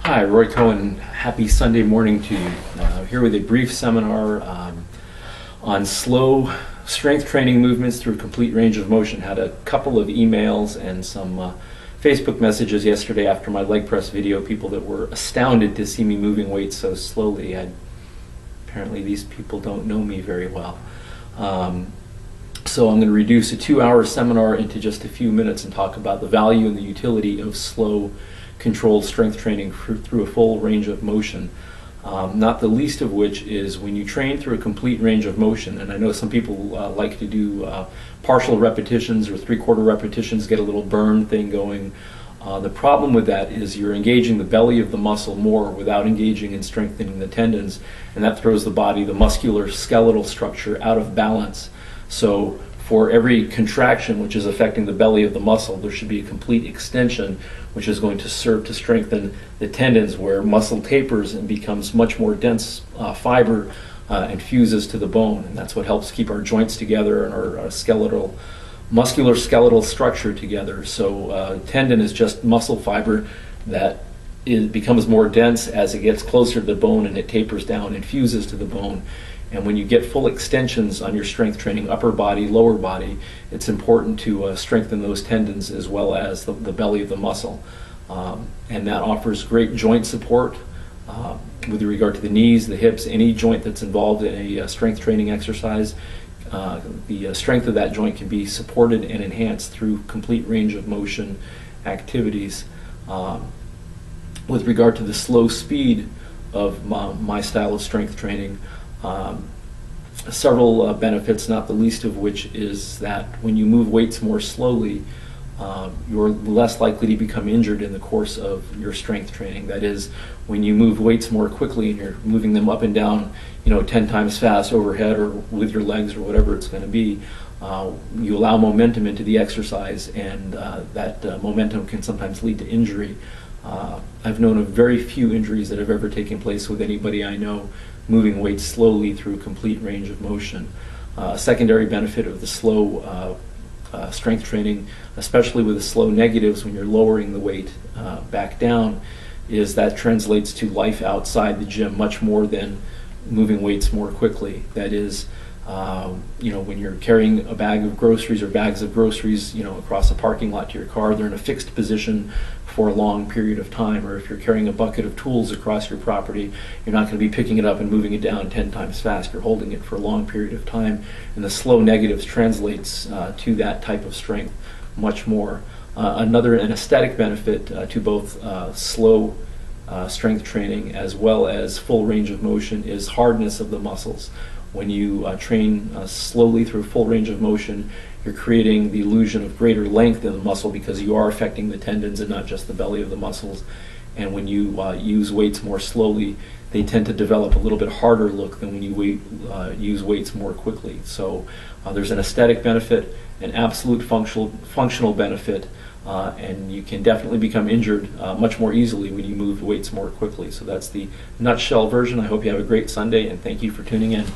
Hi, Roy Cohen. Happy Sunday morning to you. Here with a brief seminar on slow strength training movements through complete range of motion. Had a couple of emails and some Facebook messages yesterday after my leg press video, people that were astounded to see me moving weights so slowly. Apparently these people don't know me very well. So I'm going to reduce a 2-hour seminar into just a few minutes and talk about the value and the utility of slow controlled strength training through a full range of motion. Not the least of which is when you train through a complete range of motion, and I know some people like to do partial repetitions or 3/4 repetitions, get a little burn thing going. The problem with that is you're engaging the belly of the muscle more without engaging and strengthening the tendons, and that throws the body, the muscular skeletal structure, out of balance. So for every contraction which is affecting the belly of the muscle, there should be a complete extension which is going to serve to strengthen the tendons, where muscle tapers and becomes much more dense fiber and fuses to the bone. And that's what helps keep our joints together and our muscular skeletal structure together. So tendon is just muscle fiber that becomes more dense as it gets closer to the bone, and it tapers down and fuses to the bone. And when you get full extensions on your strength training, upper body, lower body, it's important to strengthen those tendons as well as the belly of the muscle. And that offers great joint support with regard to the knees, the hips, any joint that's involved in a strength training exercise. The strength of that joint can be supported and enhanced through complete range of motion activities. With regard to the slow speed of my style of strength training, several benefits, not the least of which is that when you move weights more slowly, you're less likely to become injured in the course of your strength training. That is, when you move weights more quickly and you're moving them up and down, 10 times fast overhead or with your legs or whatever it's going to be, you allow momentum into the exercise, and that momentum can sometimes lead to injury. I've known of very few injuries that have ever taken place with anybody I know moving weights slowly through complete range of motion. A secondary benefit of the slow strength training, especially with the slow negatives when you're lowering the weight back down, is that translates to life outside the gym much more than moving weights more quickly. That is, when you're carrying a bag of groceries or bags of groceries, across a parking lot to your car, they're in a fixed position for a long period of time. Or if you're carrying a bucket of tools across your property, you're not going to be picking it up and moving it down 10 times fast. You're holding it for a long period of time, and the slow negatives translates to that type of strength much more. An aesthetic benefit to both slow strength training as well as full range of motion is hardness of the muscles. When you train slowly through full range of motion, you're creating the illusion of greater length in the muscle because you are affecting the tendons and not just the belly of the muscles. And when you use weights more slowly, they tend to develop a little bit harder look than when you use weights more quickly. So there's an aesthetic benefit, an absolute functional benefit, and you can definitely become injured much more easily when you move weights more quickly. So that's the nutshell version. I hope you have a great Sunday, and thank you for tuning in.